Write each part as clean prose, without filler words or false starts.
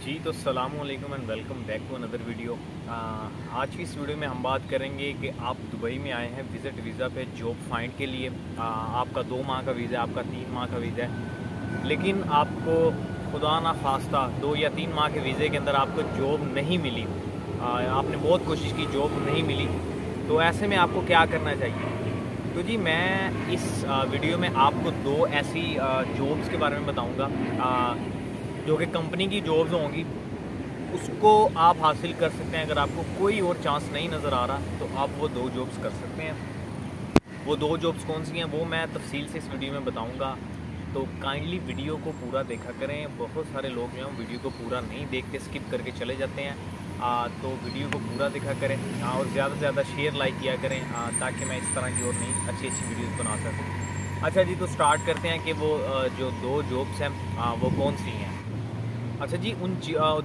जी तो अस्सलाम वालेकुम and welcome back to another video. आज की इस वीडियो में हम बात करेंगे कि आप दुबई में आए हैं विज़िट वीज़ा पे जॉब फाइंड के लिए। आपका 2 माह का वीज़ा है, आपका 3 माह का वीज़ा है, लेकिन आपको खुदा ना खास्ता 2 या 3 माह के वीज़े के अंदर आपको जॉब नहीं मिली। आपने बहुत कोशिश की, जॉब नहीं मिली, तो ऐसे में आपको क्या करना चाहिए? तो जी मैं इस वीडियो में आपको 2 ऐसी जॉब्स के बारे में बताऊंगा जो कि कंपनी की जॉब्स होंगी, उसको आप हासिल कर सकते हैं। अगर आपको कोई और चांस नहीं नज़र आ रहा तो आप वो 2 जॉब्स कर सकते हैं। वो 2 जॉब्स कौन सी हैं वो मैं तफसील से इस वीडियो में बताऊंगा, तो काइंडली वीडियो को पूरा देखा करें। बहुत सारे लोग जो हैं वीडियो को पूरा नहीं देखते, स्किप करके चले जाते हैं। तो वीडियो को पूरा देखा करें और ज़्यादा से ज़्यादा शेयर लाइक किया करें, ताकि मैं इस तरह की और नई अच्छी अच्छी वीडियोज़ बना सकूँ। अच्छा जी, तो स्टार्ट करते हैं कि वो जो 2 जॉब्स हैं वो कौन सी हैं। अच्छा जी, उन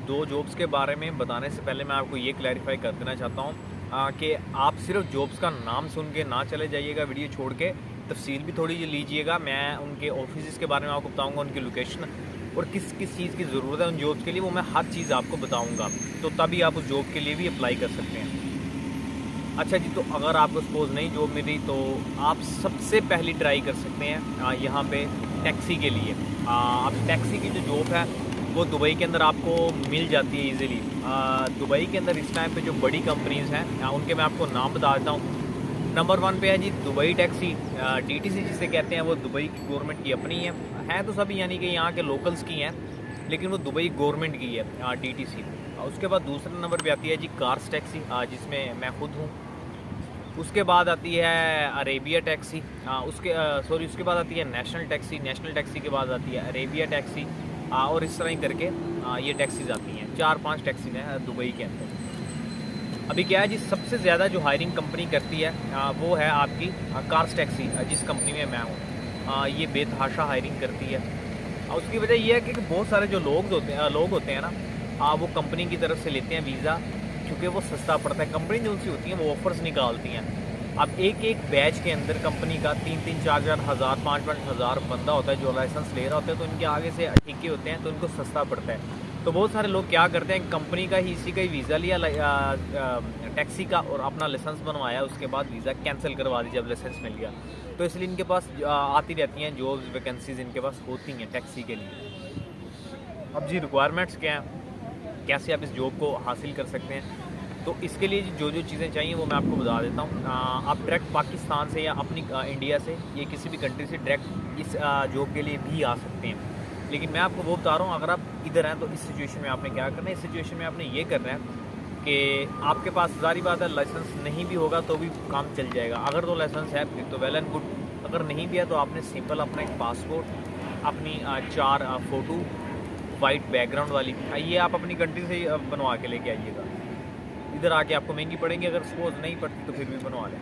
2 जॉब्स के बारे में बताने से पहले मैं आपको ये क्लैरिफाई कर देना चाहता हूँ कि आप सिर्फ जॉब्स का नाम सुन के ना चले जाइएगा, वीडियो छोड़ के तफसील भी थोड़ी लीजिएगा। मैं उनके ऑफिस के बारे में आपको बताऊंगा, उनकी लोकेशन और किस किस चीज़ की ज़रूरत है उन जॉब्स के लिए, वो मैं हर चीज़ आपको बताऊँगा, तो तभी आप उस जॉब के लिए भी अप्लाई कर सकते हैं। अच्छा जी, तो अगर आपको सपोज़ नहीं जॉब मिली तो आप सबसे पहली ट्राई कर सकते हैं यहाँ पे टैक्सी के लिए। अब टैक्सी की जो जॉब है वो दुबई के अंदर आपको मिल जाती है ईज़िली। दुबई के अंदर इस टाइम पे जो बड़ी कंपनीज़ हैं उनके मैं आपको नाम बता देता हूँ। नंबर 1 पे है जी दुबई टैक्सी, डीटीसी जिसे कहते हैं। वो दुबई की गवर्नमेंट की अपनी है तो सभी यानी कि यहाँ के लोकल्स की हैं, लेकिन वो दुबई गवर्नमेंट की है डीटीसी। उसके बाद दूसरे नंबर पे आती है जी कार्स टैक्सी, जिसमें मैं खुद हूँ। उसके बाद आती है अरेबिया टैक्सी, उसके बाद आती है नेशनल टैक्सी। नेशनल टैक्सी के बाद आती है अरेबिया टैक्सी, और इस तरह ही करके ये टैक्सीज आती हैं। 4-5 टैक्सीज हैं दुबई के अंदर। अभी क्या है जी, सबसे ज़्यादा जो हायरिंग कंपनी करती है वो है आपकी कार्स टैक्सी, जिस कंपनी में मैं हूँ। ये बेतहाशा हायरिंग करती है। उसकी वजह ये है कि बहुत सारे जो लोग होते हैं ना, वो कंपनी की तरफ से लेते हैं वीज़ा, क्योंकि वो सस्ता पड़ता है। कंपनी जो सी होती हैं वो ऑफर्स निकालती हैं। अब एक बैच के अंदर कंपनी का 3-3, 4-4 हज़ार, 5-5 हज़ार बंदा होता है जो लाइसेंस ले रहा होता है, तो इनके आगे से ठीके होते हैं, तो इनको सस्ता पड़ता है। तो बहुत सारे लोग क्या करते हैं, कंपनी का ही इसी का ही वीज़ा लिया टैक्सी का और अपना लाइसेंस बनवाया, उसके बाद वीज़ा कैंसिल करवा दी जब लाइसेंस मिल गया। तो इसलिए इनके पास आती रहती हैं जॉब्स, वैकेंसीज इनके पास होती हैं टैक्सी के लिए। अब जी रिक्वायरमेंट्स क्या हैं, कैसे आप इस जॉब को हासिल कर सकते हैं, तो इसके लिए जो जो चीज़ें चाहिए वो मैं आपको बता देता हूँ। आप डायरेक्ट पाकिस्तान से या अपनी इंडिया से या किसी भी कंट्री से डायरेक्ट इस जॉब के लिए भी आ सकते हैं, लेकिन मैं आपको वो बता रहा हूँ। अगर आप इधर हैं तो इस सिचुएशन में आपने क्या करना है, इस सिचुएशन में आपने ये करना है कि आपके पास ज़ाहिर बात है लाइसेंस नहीं भी होगा तो भी काम चल जाएगा। अगर तो लाइसेंस है फिर तो वेल एंड गुड, अगर नहीं भी है तो आपने सिंपल अपना एक पासपोर्ट, अपनी 4 फ़ोटो वाइट बैकग्राउंड वाली, ये आप अपनी कंट्री से बनवा के लेके आइएगा। इधर आके आपको महंगी पड़ेंगी, अगर सपोज नहीं पड़ती तो फिर भी बनवा लें।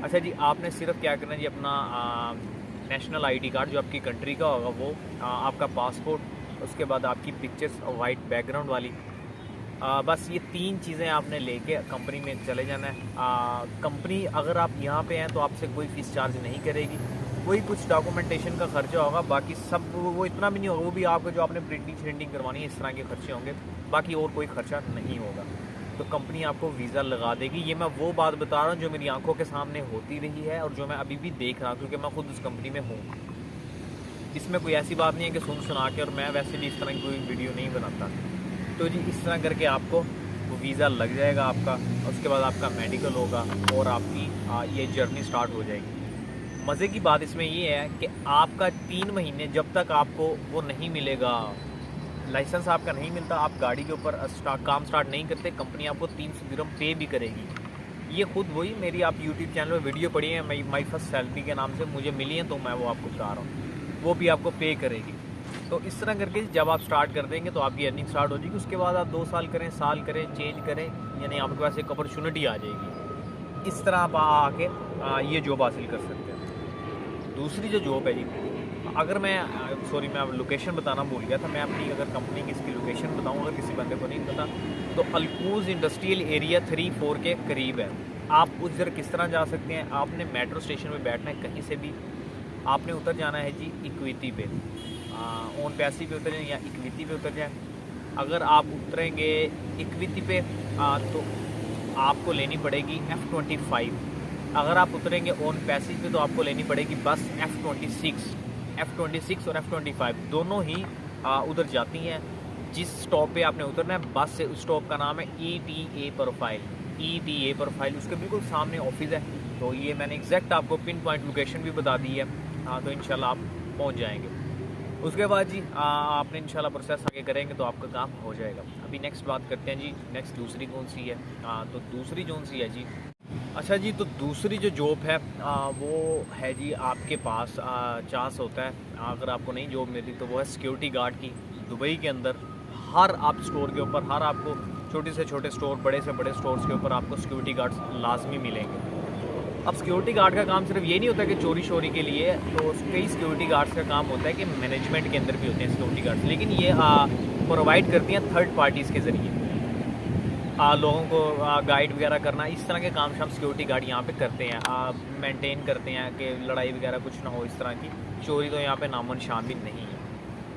अच्छा जी, आपने सिर्फ क्या करना है जी, अपना नेशनल आईडी कार्ड जो आपकी कंट्री का होगा वो, आपका पासपोर्ट, उसके बाद आपकी पिक्चर्स वाइट बैकग्राउंड वाली, बस ये 3 चीज़ें आपने लेके कंपनी में चले जाना है। कंपनी अगर आप यहाँ पे हैं तो आपसे कोई फ़ीस चार्ज नहीं करेगी, वही कुछ डॉक्यूमेंटेशन का खर्चा होगा, बाकी सब वो इतना भी नहीं होगा। वो भी आपको जो आपने प्रिंटिंग श्रिंटिंग करवानी है इस तरह के खर्चे होंगे, बाकी और कोई खर्चा नहीं होगा। तो कंपनी आपको वीज़ा लगा देगी। ये मैं वो बात बता रहा हूँ जो मेरी आंखों के सामने होती रही है और जो मैं अभी भी देख रहा हूँ, क्योंकि मैं खुद उस कंपनी में हूँ। इसमें कोई ऐसी बात नहीं है कि सुना के, और मैं वैसे भी इस तरह की कोई वीडियो नहीं बनाता। तो जी इस तरह करके आपको वो वीज़ा लग जाएगा आपका, उसके बाद आपका मेडिकल होगा और आपकी ये जर्नी स्टार्ट हो जाएगी। मज़े की बात इसमें ये है कि आपका 3 महीने जब तक आपको वो नहीं मिलेगा, लाइसेंस आपका नहीं मिलता, आप गाड़ी के ऊपर काम स्टार्ट नहीं करते, कंपनी आपको 300 दिरहम पे भी करेगी। ये खुद वही मेरी आप यूट्यूब चैनल में वीडियो पड़ी है, माई फर्स्ट सैलरी के नाम से मुझे मिली है, तो मैं वो आपको बता रहा हूँ, वो भी आपको पे करेगी। तो इस तरह करके जब आप स्टार्ट कर देंगे तो आपकी अर्निंग स्टार्ट हो जाएगी। उसके बाद आप 2 साल करें, साल करें, चेंज करें, यानी आपके पास एक अपॉर्चुनिटी आ जाएगी। इस तरह आप आके ये जॉब हासिल कर सकते हैं। दूसरी जो जॉब है जी, अगर मैं मैं लोकेशन बताना भूल गया था, मैं अपनी अगर कंपनी की इसकी लोकेशन बताऊँ, अगर किसी बंदे को नहीं पता, तो अलकूज़ इंडस्ट्रियल एरिया 3-4 के करीब है। आप उधर किस तरह जा सकते हैं, आपने मेट्रो स्टेशन में बैठना है कहीं से भी, आपने उतर जाना है जी इक्विटी पे, ऑन पैसी पे उतर जाए या इक्विटी पे उतर जाए। अगर आप उतरेंगे इक्विटी पे तो आपको लेनी पड़ेगी F25। अगर आप उतरेंगे ऑन पैसेज पे तो आपको लेनी पड़ेगी बस F26 और F25 दोनों ही उधर जाती हैं। जिस स्टॉप पे आपने उतरना है बस से, उस स्टॉप का नाम है ETA प्रोफाइल, उसके बिल्कुल सामने ऑफिस है। तो ये मैंने एग्जैक्ट आपको पिन पॉइंट लोकेशन भी बता दी है। तो इंशाल्लाह आप पहुंच जाएंगे। उसके बाद जी आपने इंशाल्लाह प्रोसेस आगे करेंगे तो आपका काम हो जाएगा। अभी नेक्स्ट बात करते हैं जी, नेक्स्ट दूसरी कौन सी है। तो दूसरी कौन सी है जी, अच्छा जी, तो दूसरी जो जॉब है वो है जी आपके पास चांस होता है, अगर आपको नहीं जॉब मिलती तो वो है सिक्योरिटी गार्ड की। दुबई के अंदर हर आप स्टोर के ऊपर, हर आपको छोटे से छोटे स्टोर, बड़े से बड़े स्टोर्स के ऊपर आपको सिक्योरिटी गार्ड्स लाजमी मिलेंगे। अब सिक्योरिटी गार्ड का काम सिर्फ ये नहीं होता कि चोरी शोरी के लिए, तो कई सिक्योरिटी गार्ड्स का काम होता है कि मैनेजमेंट के अंदर भी होते हैं सिक्योरिटी गार्ड्स, लेकिन ये प्रोवाइड करती हैं थर्ड पार्टीज़ के ज़रिए लोगों को गाइड वगैरह करना। इस तरह के काम हम सिक्योरिटी गार्ड यहाँ पे करते हैं, मेंटेन करते हैं कि लड़ाई वगैरह कुछ ना हो, इस तरह की चोरी तो यहाँ पे नामन शामिल नहीं है।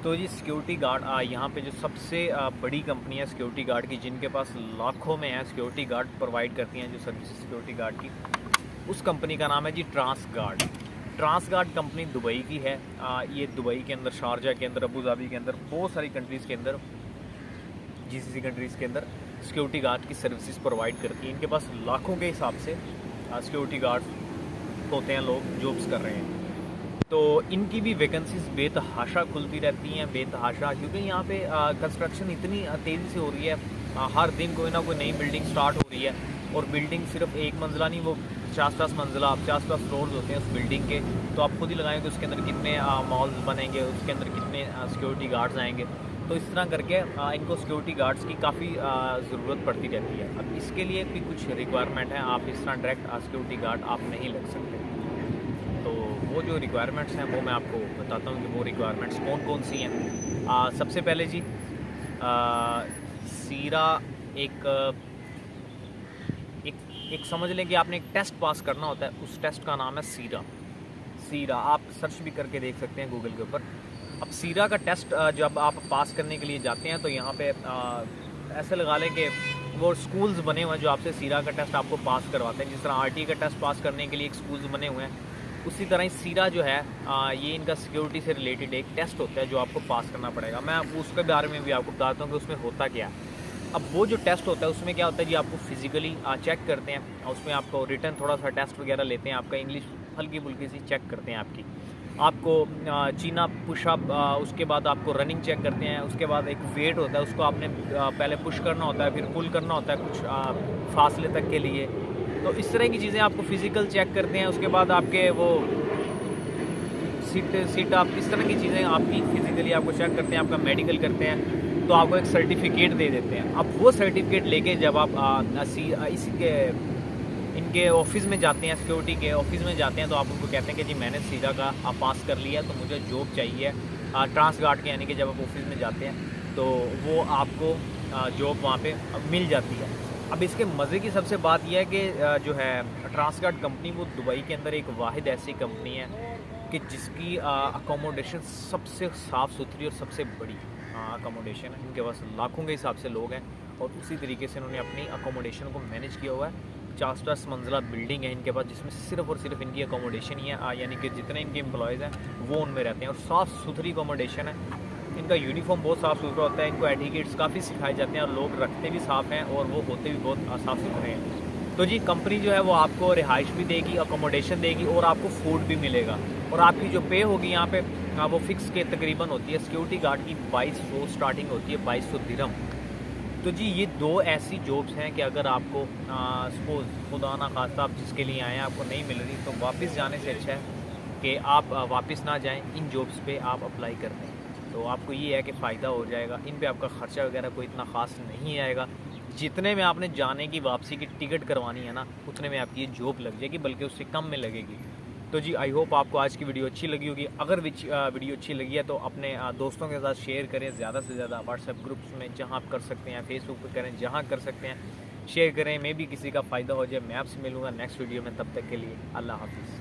तो ये सिक्योरिटी गार्ड यहाँ पे जो सबसे बड़ी कंपनी है सिक्योरिटी गार्ड की, जिनके पास लाखों में है सिक्योरिटी गार्ड प्रोवाइड करती हैं जो सर्विस सिक्योरिटी गार्ड की, उस कंपनी का नाम है जी ट्रांसगार्ड कंपनी दुबई की है। ये दुबई के अंदर, शारजा के अंदर, अबू धाबी के अंदर, बहुत सारी कंट्रीज़ के अंदर, GCC कंट्रीज़ के अंदर सिक्योरिटी गार्ड की सर्विसेज प्रोवाइड करती हैं। इनके पास लाखों के हिसाब से सिक्योरिटी गार्ड होते हैं, लोग जॉब्स कर रहे हैं। तो इनकी भी वैकेंसीज बेतहाशा खुलती रहती हैं, बेतहाशा, क्योंकि यहाँ पे कंस्ट्रक्शन इतनी तेज़ी से हो रही है। हर दिन कोई ना कोई नई बिल्डिंग स्टार्ट हो रही है, और बिल्डिंग सिर्फ एक मंजिला नहीं, वो 50 मंजिला, 50 फ्लोर्स होते हैं उस बिल्डिंग के। तो आप खुद ही लगाएंगे उसके अंदर कितने मॉल्स बनेंगे, उसके अंदर कितने सिक्योरिटी गार्ड्स आएंगे। तो इस तरह करके इनको सिक्योरिटी गार्ड्स की काफ़ी ज़रूरत पड़ती रहती है। अब इसके लिए भी कुछ रिक्वायरमेंट है, आप इस तरह डायरेक्ट सिक्योरिटी गार्ड आप नहीं लग सकते। तो वो जो रिक्वायरमेंट्स हैं वो मैं आपको बताता हूँ कि वो रिक्वायरमेंट्स कौन कौन सी हैं। सबसे पहले जी सीरा एक समझ लें कि आपने एक टेस्ट पास करना होता है, उस टेस्ट का नाम है सीरा। आप सर्च भी करके देख सकते हैं गूगल के ऊपर। अब सीरा का टेस्ट जब आप पास करने के लिए जाते हैं तो यहाँ पे ऐसे लगा लें कि वो स्कूल्स बने हुए हैं जो आपसे सीरा का टेस्ट आपको पास करवाते हैं। जिस तरह RT का टेस्ट पास करने के लिए एक स्कूल्स बने हुए हैं, उसी तरह ही सीरा जो है ये इनका सिक्योरिटी से रिलेटेड एक टेस्ट होता है जो आपको पास करना पड़ेगा। मैं उसके बारे में भी आपको बताता हूँ कि उसमें होता क्या है। अब वो जो टेस्ट होता है उसमें क्या होता है जी, आपको फिजिकली चेक करते हैं, उसमें आपको रिटर्न थोड़ा सा टेस्ट वगैरह लेते हैं, आपका इंग्लिश हल्की फुल्की सी चेक करते हैं आपको चीना पुशअप, उसके बाद आपको रनिंग चेक करते हैं, उसके बाद एक वेट होता है, उसको आपने पहले पुश करना होता है, फिर पुल करना होता है कुछ फासले तक के लिए। तो इस तरह की चीज़ें आपको फिज़िकल चेक करते हैं। उसके बाद आपके वो सीट आप इस तरह की चीज़ें आपकी फिज़िकली आपको चेक करते हैं, आपका मेडिकल करते हैं, तो आपको एक सर्टिफिकेट दे देते हैं। अब वो सर्टिफिकेट लेके जब आप इनके ऑफिस में जाते हैं, सिक्योरिटी के ऑफिस में जाते हैं, तो आप उनको कहते हैं कि जी मैंने सीरा का पास कर लिया, तो मुझे जॉब चाहिए ट्रांसगार्ड के। यानी कि जब आप ऑफिस में जाते हैं तो वो आपको जॉब वहाँ पे मिल जाती है। अब इसके मज़े की सबसे बात यह है कि जो है ट्रांसगार्ड कंपनी वो दुबई के अंदर एक वाहिद ऐसी कंपनी है कि जिसकी अकोमोडेशन सबसे साफ़ सुथरी और सबसे बड़ी अकोमोडेशन है। इनके पास लाखों के हिसाब से लोग हैं, और उसी तरीके से इन्होंने अपनी अकोमोडेशन को मैनेज किया हुआ है। 50 मंजिला बिल्डिंग है इनके पास, जिसमें सिर्फ और सिर्फ इनकी अकोमोडेशन ही है, यानी कि जितने इनके एम्प्लॉयज़ हैं वो उनमें रहते हैं, और साफ़ सुथरी अकोमोडेशन है। इनका यूनिफॉर्म बहुत साफ़ सुथरा होता है, इनको एटिकेट्स काफ़ी सिखाए जाते हैं, और लोग रखते भी साफ़ हैं और वो होते भी बहुत साफ़ सुथरे हैं। तो जी कंपनी जो है वो आपको रिहाइश भी देगी, अकोमोडेशन देगी, और आपको फूड भी मिलेगा। और आपकी जो पे होगी यहाँ पे वो फिक्स के तकरीबन होती है। सिक्योरिटी गार्ड की 2200 स्टार्टिंग होती है, 2200 दिरहम। तो जी ये दो ऐसी जॉब्स हैं कि अगर आपको सपोज़ खुदा ना खास्ता आप जिसके लिए आए हैं आपको नहीं मिल रही, तो वापस जाने से अच्छा है कि आप वापस ना जाएं, इन जॉब्स पे आप अप्लाई कर दें। तो आपको ये है कि फ़ायदा हो जाएगा, इन पे आपका ख़र्चा वगैरह कोई इतना ख़ास नहीं आएगा। जितने में आपने जाने की वापसी की टिकट करवानी है ना, उतने में आपकी ये जॉब लग जाएगी, बल्कि उससे कम में लगेगी। तो जी आई होप आपको आज की वीडियो अच्छी लगी होगी। अगर वीडियो अच्छी लगी है तो अपने दोस्तों के साथ शेयर करें, ज़्यादा से ज़्यादा व्हाट्सएप ग्रुप्स में जहां आप कर सकते हैं, फेसबुक पर करें, जहां कर सकते हैं शेयर करें। मैं भी किसी का फ़ायदा हो जाए। मैं आपसे मिलूँगा नेक्स्ट वीडियो में, तब तक के लिए अल्लाह हाफिज़।